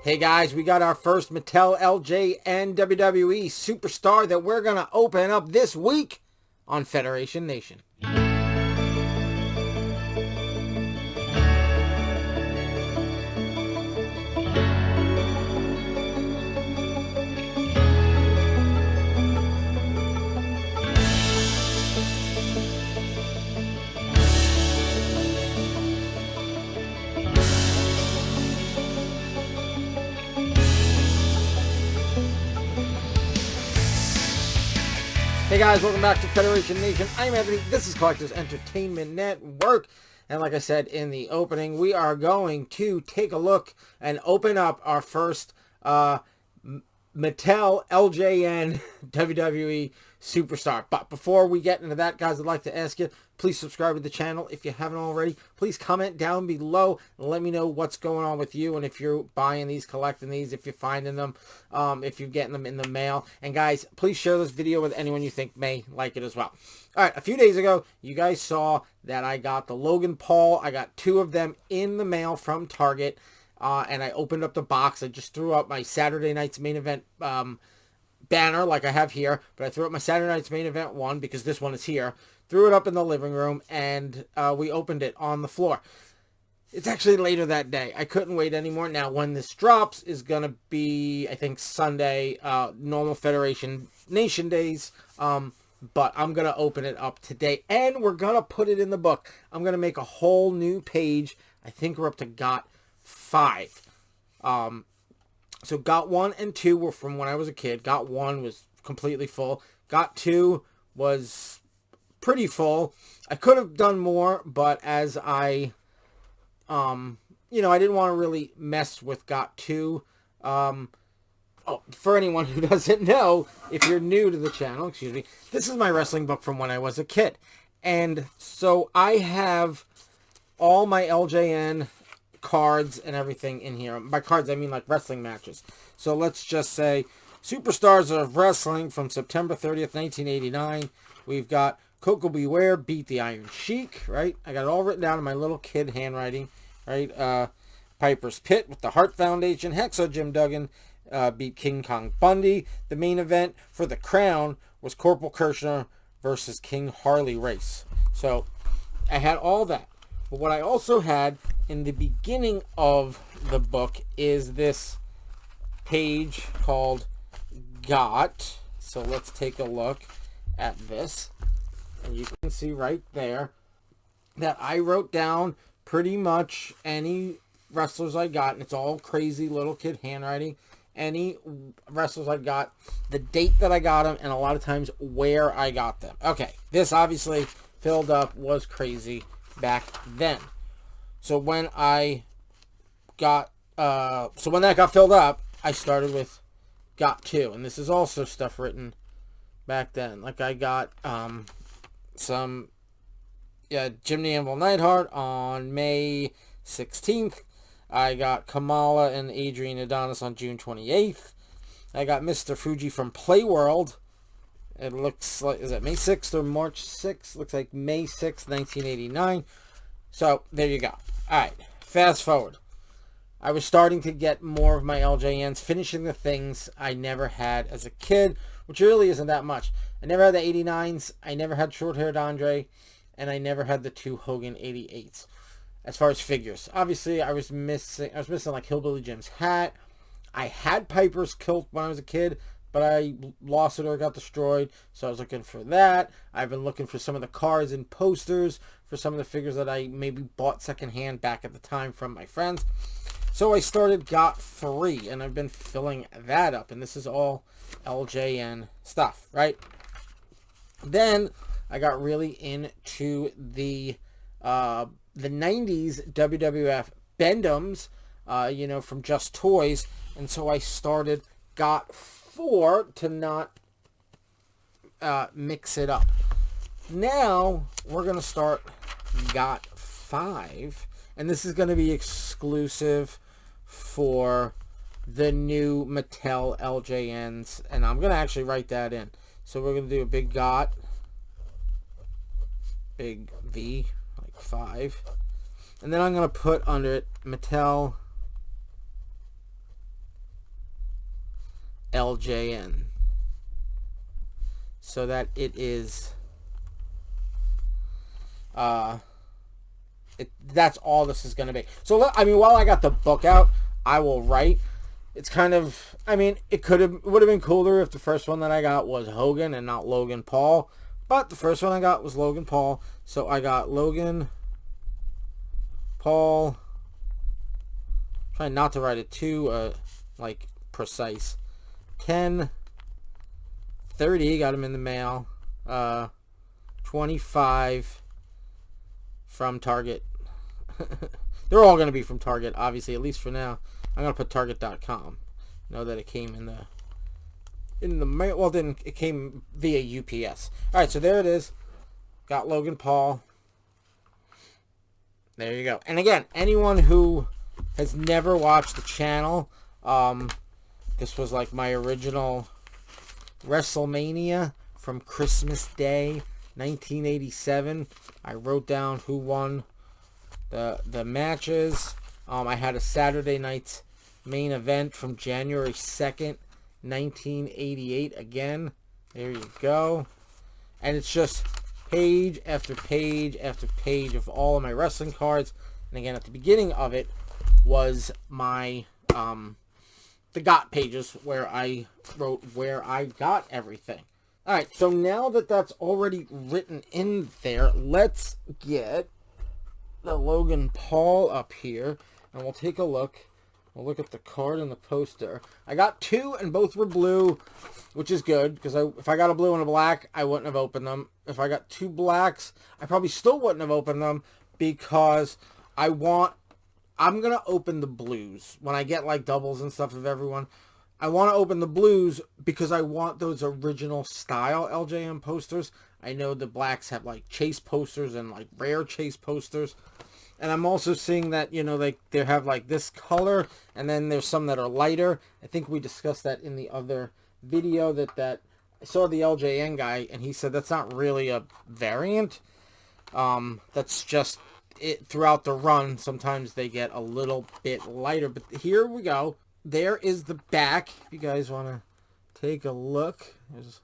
Hey guys, we got our first Mattel LJN WWE Superstar that we're going to open up this week on Federation Nation. Hey guys, welcome back to Federation Nation. I'm Anthony. This is Collectors Entertainment Network. And like I said in the opening, we are going to take a look and open up our first Mattel LJN WWE Superstar. But before we get into that, guys, I'd like to ask you, please subscribe to the channel if you haven't already. Please comment down below and let me know what's going on with you and if you're buying these, collecting these, if you're finding them, if you're getting them in the mail. And guys, please share this video with anyone you think may like it as well. All right, a few days ago, you guys saw that I got the Logan Paul. I got 2 of them in the mail from Target. And I opened up the box. I just threw up my Saturday night's main event banner like I have here. But I threw up my Saturday night's main event one because this one is here. Threw it up in the living room and we opened it on the floor. It's actually later that day. I couldn't wait anymore. Now, when this drops is going to be, I think, Sunday, normal Federation Nation days. But I'm going to open it up today. And we're going to put it in the book. I'm going to make a whole new page. I think we're up to Got 5. So Got 1 and 2 were from when I was a kid. Got 1 was completely full. Got 2 was pretty full. I could have done more, but as I, you know, I didn't want to really mess with Got 2. Oh, for anyone who doesn't know, if you're new to the channel, excuse me, this is my wrestling book from when I was a kid. And so I have all my LJN cards and everything in here. By cards, I mean like wrestling matches. So let's just say Superstars of Wrestling from September 30th, 1989. We've got Coco Beware beat the Iron Sheik, right? I got it all written down in my little kid handwriting, right? Piper's Pit with the Hart Foundation. Hacksaw Jim Duggan beat King Kong Bundy. The main event for the crown was Corporal Kirshner versus King Harley Race. So I had all that. But what I also had in the beginning of the book is this page called Got. So let's take a look at this. And you can see right there that I wrote down pretty much any wrestlers I got. And it's all crazy little kid handwriting. Any wrestlers I got, the date that I got them, and a lot of times where I got them. Okay, this obviously filled up, was crazy back then. So when I got, when that got filled up, I started with Got 2. And this is also stuff written back then. Like I got, some, Jim the Anvil Neidhart on May 16th. I got Kamala and Adrian Adonis on June 28th. I got Mr. Fuji from Playworld. It looks like, is it May 6th or March 6th? Looks like May 6th, 1989. So, there you go. Alright, fast forward. I was starting to get more of my LJNs, finishing the things I never had as a kid, which really isn't that much. I never had the 89s, I never had short-haired Andre, and I never had the 2 Hogan 88s. As far as figures, obviously I was missing like Hillbilly Jim's hat. I had Piper's kilt when I was a kid, but I lost it or got destroyed, so I was looking for that. I've been looking for some of the cards and posters for some of the figures that I maybe bought secondhand back at the time from my friends. So I started Got 3, and I've been filling that up, and this is all LJN stuff, right? Then I got really into the 90s WWF Bendies, you know, from Just Toys. And so I started Got 4 to not mix it up. Now we're going to start Got 5. And this is going to be exclusive for the new Mattel LJNs. And I'm going to actually write that in. So we're going to do a big Got, big V, 5, and then I'm going to put under it Mattel LJN. So that it is, that's all this is going to be. So, I mean, while I got the book out, I will write. It's kind of, I mean, it would have been cooler if the first one that I got was Hogan and not Logan Paul. But the first one I got was Logan Paul. So I got Logan Paul. Trying not to write it too, like, precise. 10/30, got them in the mail. 25 from Target. They're all going to be from Target, obviously, at least for now. I'm going to put Target.com. Know that it came in the mail. Well, then it came via UPS. All right, so there it is. Got Logan Paul. There you go. And again, anyone who has never watched the channel, this was like my original Wrestlemania from Christmas Day 1987. I wrote down who won the matches. I had a Saturday night's main event from January 2nd, 1988 again. There you go. And it's just page after page after page of all of my wrestling cards. And again, at the beginning of it was my the got pages where I wrote where I got everything. Alright, so now that that's already written in there, let's get the Logan Paul up here, and we'll take a look. We'll look at the card and the poster. I got two, and both were blue, which is good, because if I got a blue and a black, I wouldn't have opened them. If I got two blacks, I probably still wouldn't have opened them, because I'm going to open the blues. When I get, like, doubles and stuff of everyone, I want to open the blues because I want those original style LJN posters. I know the blacks have, like, chase posters and, like, rare chase posters. And I'm also seeing that, you know, they have, like, this color, and then there's some that are lighter. I think we discussed that in the other video, that I saw the LJN guy, and he said that's not really a variant. That's just it throughout the run. Sometimes they get a little bit lighter. But here we go. There is the back. If you guys want to take a look. There's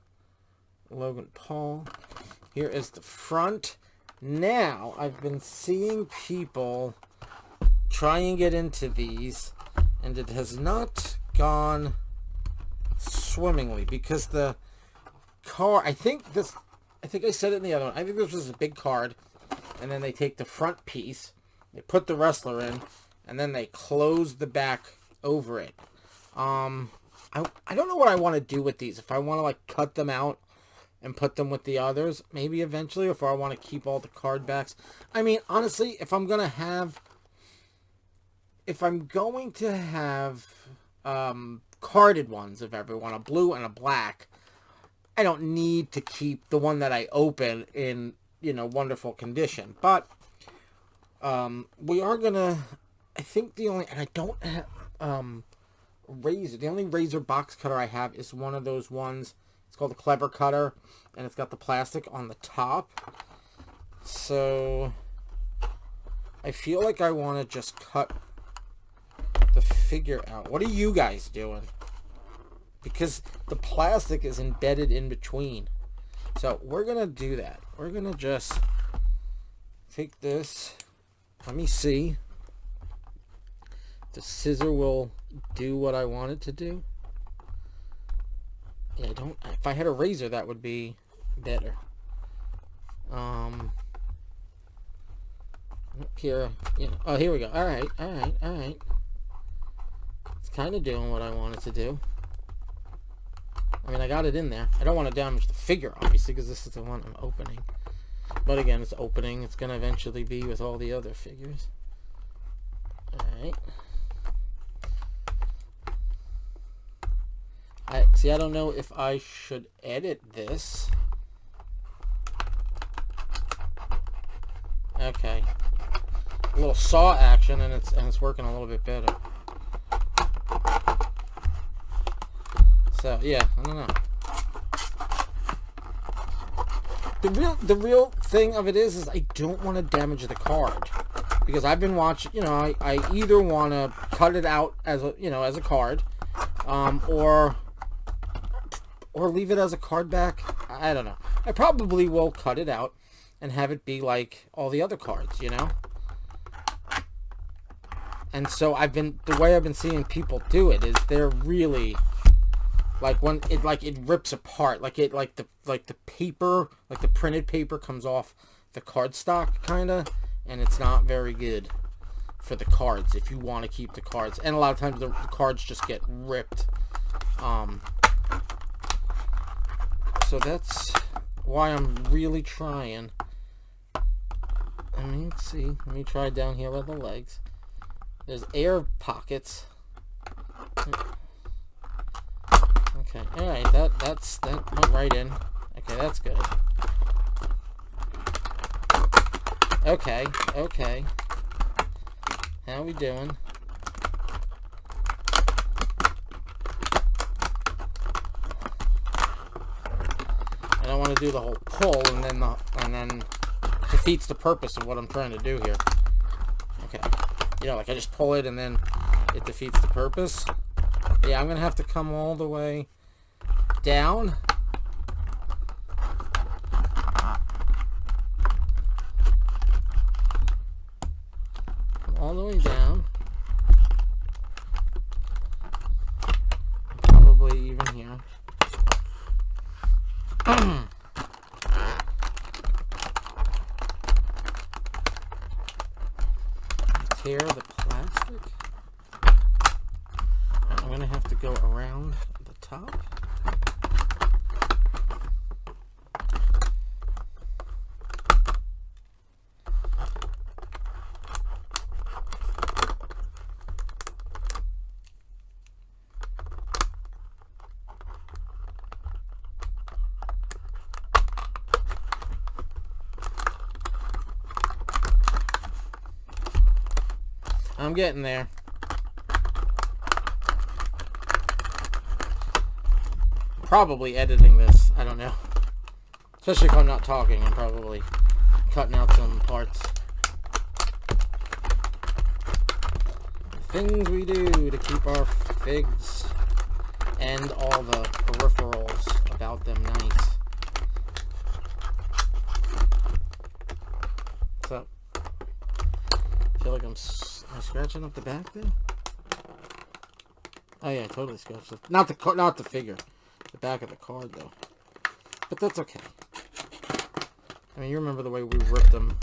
Logan Paul. Here is the front. Now, I've been seeing people try and get into these, and it has not gone swimmingly because the card, I think I said it in the other one. I think this was a big card, and then they take the front piece, they put the wrestler in, and then they close the back over it. I don't know what I want to do with these. If I want to, like, cut them out and put them with the others, maybe eventually, or if I want to keep all the card backs. I mean, honestly, if I'm going to have carded ones of everyone, a blue and a black, I don't need to keep the one that I open in, you know, wonderful condition. But we are going to, I think and I don't have razor. The only razor box cutter I have is one of those ones. It's called the Clever Cutter, and it's got the plastic on the top. So I feel like I want to just cut the figure out. What are you guys doing? Because the plastic is embedded in between. So we're going to do that. We're going to just take this. Let me see. The scissor will do what I want it to do. Yeah, if I had a razor, that would be better. Up here, you know. Oh, here we go. All right. It's kind of doing what I want it to do. I mean, I got it in there. I don't want to damage the figure, obviously, because this is the one I'm opening. But again, it's opening. It's going to eventually be with all the other figures. All right. I don't know if I should edit this. Okay. A little saw action, and it's working a little bit better. So, yeah, I don't know. The real thing of it is I don't want to damage the card. Because I've been watching, you know, I either want to cut it out as a, you know, as a card, or or leave it as a card back. I don't know. I probably will cut it out and have it be like all the other cards, you know? And so the way I've been seeing people do it is they're really, like, when it rips apart, like the paper, like the printed paper comes off the cardstock, kind of, and it's not very good for the cards if you want to keep the cards. And a lot of times the cards just get ripped. So that's why I'm really trying. Let's see. Let me try down here with the legs. There's air pockets. Okay, alright, that went right in. Okay, that's good. Okay. How we doing? I don't want to do the whole pull and then defeats the purpose of what I'm trying to do here. Okay. You know, like I just pull it and then it defeats the purpose. Yeah, I'm going to have to come all the way down. All the way down. Probably even here. Tear the plastic. I'm going to have to go around the top. I'm getting there. Probably editing this. I don't know. Especially if I'm not talking, I'm probably cutting out some parts. Things we do to keep our figs and all the peripherals about them nice. What's up? I feel like I'm scratching up the back there. Oh yeah, I totally scratched it. Not the figure. The back of the card though. But that's okay. I mean, you remember the way we ripped them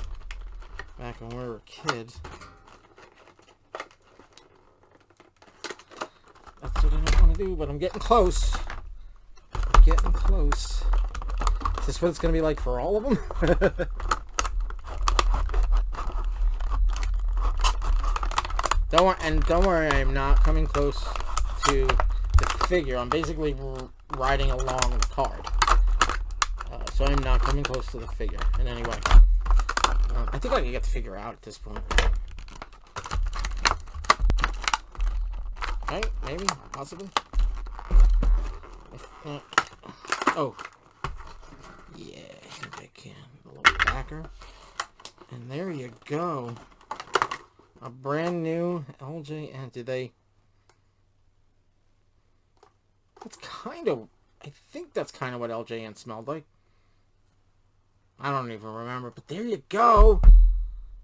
back when we were kids. That's what I don't want to do, but I'm getting close. I'm getting close. Is this what it's going to be like for all of them? Don't worry, I'm not coming close to the figure. I'm basically riding along the card. So I'm not coming close to the figure in any way. I think I can get the figure out at this point. Right? Maybe? Possibly? Oh. Yeah, I think I can. A little backer. And there you go. A brand new LJN. Did they... That's kind of... I think that's kind of what LJN smelled like. I don't even remember. But there you go.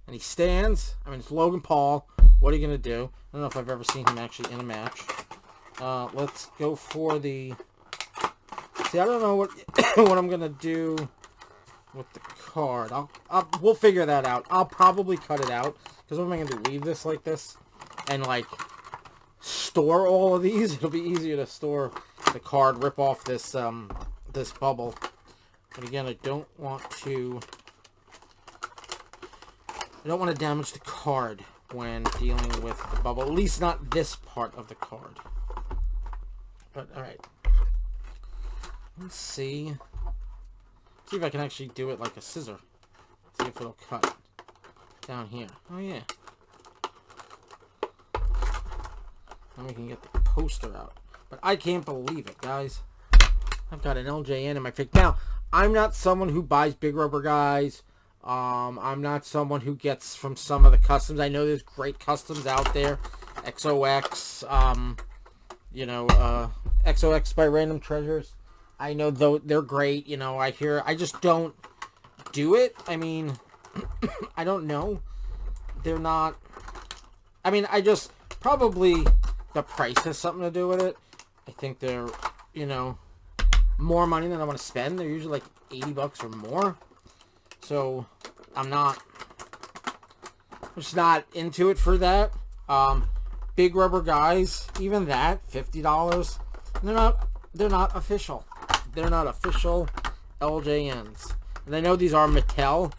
And he stands. I mean, it's Logan Paul. What are you going to do? I don't know if I've ever seen him actually in a match. Let's go for the... See, I don't know what what I'm going to do with the card. We'll figure that out. I'll probably cut it out. Because what am I going to do? Leave this like this? And, like, store all of these? It'll be easier to store the card, rip off this, this bubble. But again, I don't want to damage the card when dealing with the bubble. At least not this part of the card. But, alright. Let's see. See if I can actually do it like a scissor. See if it'll cut down here. Oh, yeah. Then we can get the poster out. But I can't believe it, guys. I've got an LJN in my fig. Now, I'm not someone who buys big rubber guys. I'm not someone who gets from some of the customs. I know there's great customs out there. XOX, XOX by Random Treasures. I know though they're great. You know, I just don't do it. I mean, I don't know. They're not. I mean, I just probably the price has something to do with it. I think they're, you know, more money than I want to spend. They're usually like $80 or more. So I'm just not into it for that. Big rubber guys, even that, $50. They're not official. They're not official LJNs. And I know these are Mattel,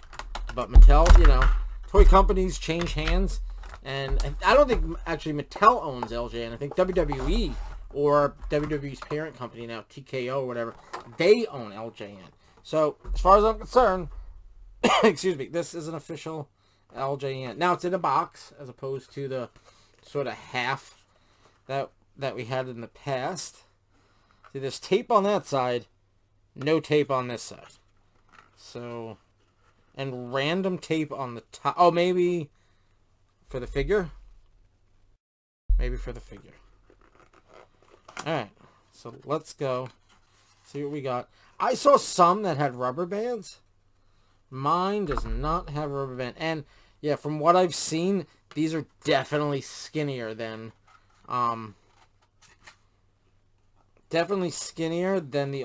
but Mattel, you know, toy companies change hands. And I don't think actually Mattel owns LJN. I think WWE or WWE's parent company now, TKO or whatever, they own LJN. So as far as I'm concerned, excuse me, this is an official LJN. Now it's in a box as opposed to the sort of half that we had in the past. See, there's tape on that side, no tape on this side. So, and random tape on the top. Oh, maybe for the figure? Maybe for the figure. Alright, so let's go see what we got. I saw some that had rubber bands. Mine does not have rubber band. And, yeah, from what I've seen, these are definitely skinnier than, the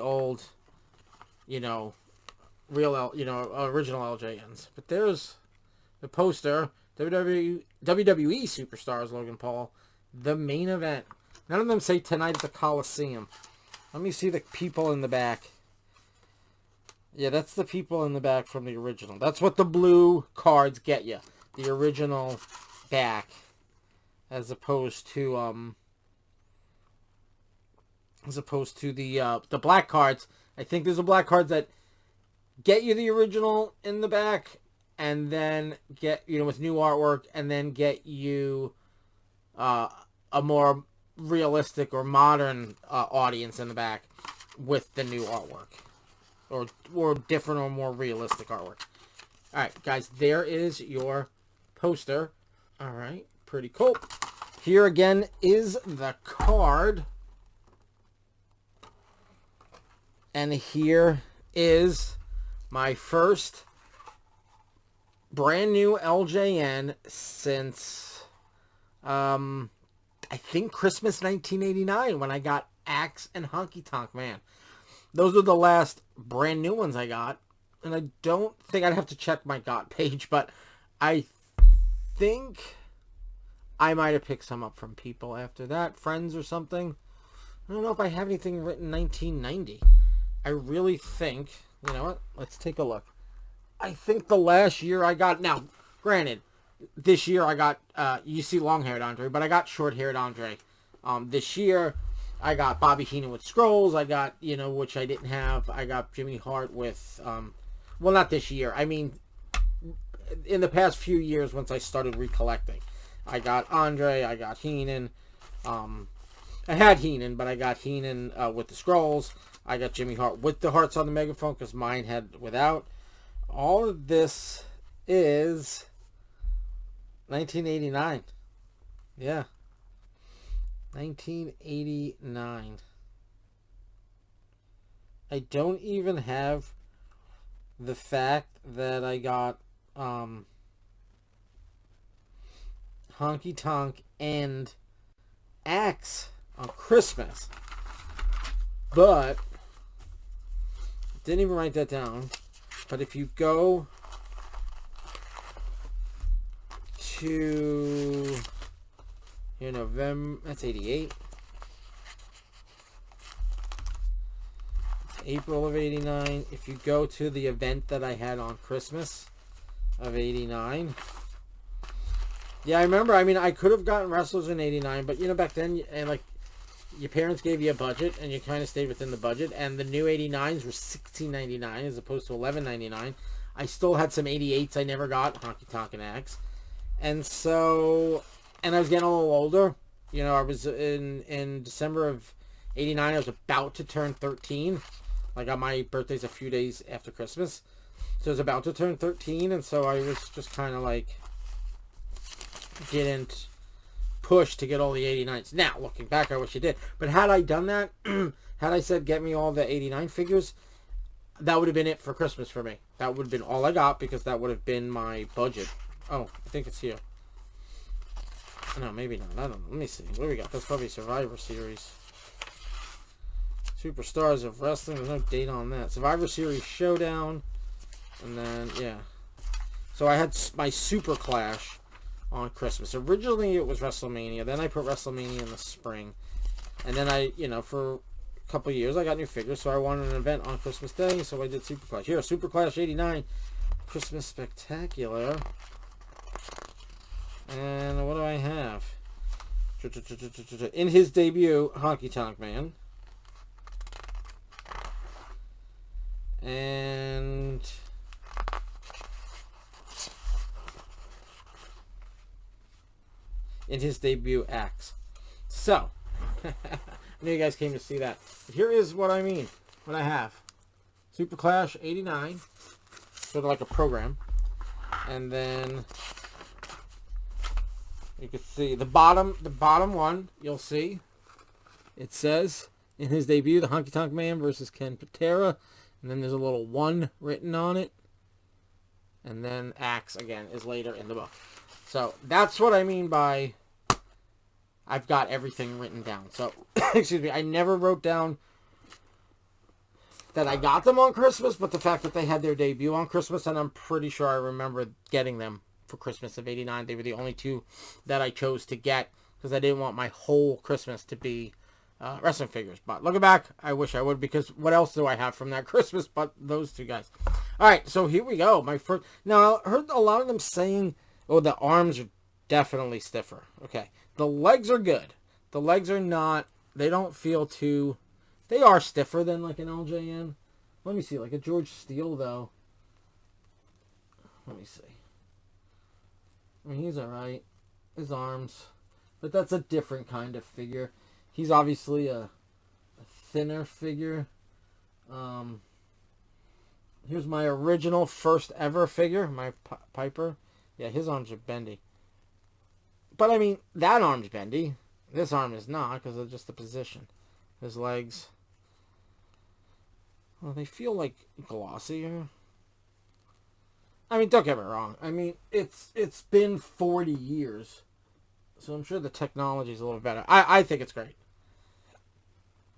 old, you know, original LJNs. But there's the poster, WWE Superstars, Logan Paul, the main event. None of them say tonight at the Coliseum. Let me see the people in the back. Yeah, that's the people in the back from the original. That's what the blue cards get you. The original back. As opposed to the black cards. I think there's a black cards that get you the original in the back, and then get, you know, with new artwork, and then get you a more realistic or modern audience in the back with the new artwork, or different or more realistic artwork. All right, guys, there is your poster. All right, pretty cool. Here again is the card, and here is my first brand new LJN since I think Christmas 1989 when I got Axe and Honky Tonk Man. Those were the last brand new ones I got. And I don't think, I'd have to check my GOT page, but I think I might have picked some up from people after that. Friends or something. I don't know if I have anything written 1990. I really think, you know what? Let's take a look. I think the last year I got, now, granted, this year I got, you see long-haired Andre, but I got short-haired Andre. This year I got Bobby Heenan with Scrolls. I got, you know, which I didn't have. I got Jimmy Hart with, well, not this year. I mean, in the past few years once I started recollecting. I got Andre. I got Heenan. I had Heenan, but I got Heenan with the Scrolls. I got Jimmy Hart with the Hearts on the Megaphone because mine had without. All of this is 1989. Yeah. 1989. I don't even have the fact that I got Honky Tonk and Axe on Christmas. But didn't even write that down. But if you go to here, November, that's 88. It's April of 89. If you go to the event that I had on Christmas of 89. Yeah, I remember. I mean, I could have gotten wrestlers in 89, but you know, back then, and like, your parents gave you a budget, and you kind of stayed within the budget, and the new 89s were $16.99 as opposed to $11.99. I still had some 88s I never got, Honky Tonk and Axe. And so, and I was getting a little older. You know, I was in December of 89, I was about to turn 13. Like, on my birthday's a few days after Christmas. So I was about to turn 13, and so I was just kind of like, didn't push to get all the 89s. Now, looking back, I wish I did. But had I done that, Had I said get me all the 89 figures, that would have been it for Christmas for me. That would have been all I got because that would have been my budget. Oh, I think it's here. No, maybe not. I don't know. Let me see. What do we got? That's probably Survivor Series. Superstars of Wrestling. There's no date on that. Survivor Series Showdown. And then, yeah. So I had my Super Clash on Christmas. Originally, it was Wrestlemania. Then I put Wrestlemania in the spring. And then I, for a couple of years, I got new figures. So I wanted an event on Christmas Day. So I did Super Clash. Here, Super Clash 89. Christmas Spectacular. And what do I have? In his debut, Honky Tonk Man. And in his debut, Axe. So, I know you guys came to see that. Here is what I mean. What I have. Super Clash 89. Sort of like a program. And then you can see the bottom one, you'll see. It says, in his debut, the Honky Tonk Man versus Ken Patera. And then there's a little 1 written on it. And then Axe, again, is later in the book. So, that's what I mean by I've got everything written down. So, excuse me, I never wrote down that I got them on Christmas, but the fact that they had their debut on Christmas, and I'm pretty sure I remember getting them for Christmas of 89. They were the only 2 that I chose to get because I didn't want my whole Christmas to be wrestling figures. But looking back, I wish I would, because what else do I have from that Christmas but those 2 guys? All right, so here we go. My first. Now, I heard a lot of them saying, oh, the arms are definitely stiffer. Okay, the legs are good. The legs are not, they don't feel too, they are stiffer than like an LJN. Let me see, like a George Steele, though. Let me see. I mean, he's alright. His arms. But that's a different kind of figure. He's obviously a thinner figure. Here's my original first ever figure. My Piper. Yeah, his arms are bendy. But, I mean, that arm's bendy. This arm is not because of just the position. His legs. Well, they feel like glossier. I mean, don't get me wrong. I mean, it's been 40 years. So I'm sure the technology's a little better. I think it's great.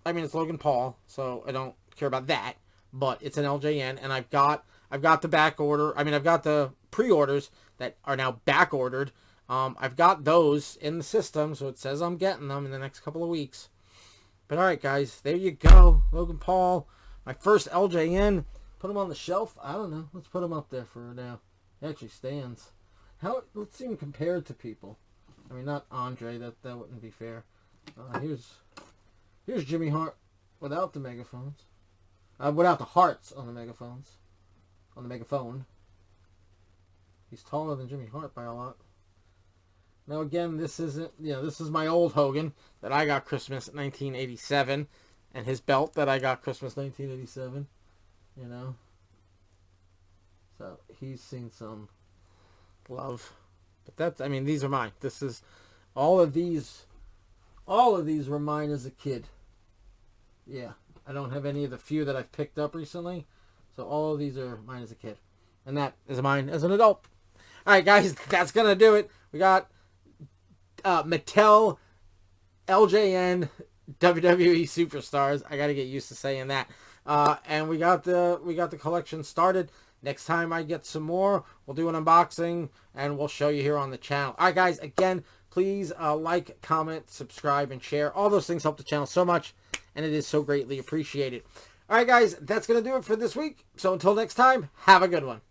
I mean, it's Logan Paul, so I don't care about that. But it's an LJN, and I've got the back order. I mean, I've got the pre-orders that are now back ordered. I've got those in the system, so it says I'm getting them in the next couple of weeks. But all right, guys, there you go. Logan Paul, my first LJN. Put him on the shelf? I don't know. Let's put him up there for now. He actually stands. Let's see him compared to people. I mean, not Andre. That wouldn't be fair. Here's Jimmy Hart without the megaphones. Without the hearts on the megaphones. On the megaphone. He's taller than Jimmy Hart by a lot. Now again, this isn't, this is my old Hogan that I got Christmas 1987, and his belt that I got Christmas 1987. So he's seen some love. But these are mine. This is all of these were mine as a kid. Yeah. I don't have any of the few that I've picked up recently. So all of these are mine as a kid. And that is mine as an adult. Alright, guys, that's gonna do it. We got Mattel LJN WWE Superstars. I gotta get used to saying that. And we got the collection started. Next time I get some more, we'll do an unboxing and we'll show you here on the channel. Alright, guys, again, please like, comment, subscribe, and share. All those things help the channel so much, and it is so greatly appreciated. Alright, guys, that's going to do it for this week. So until next time, have a good one.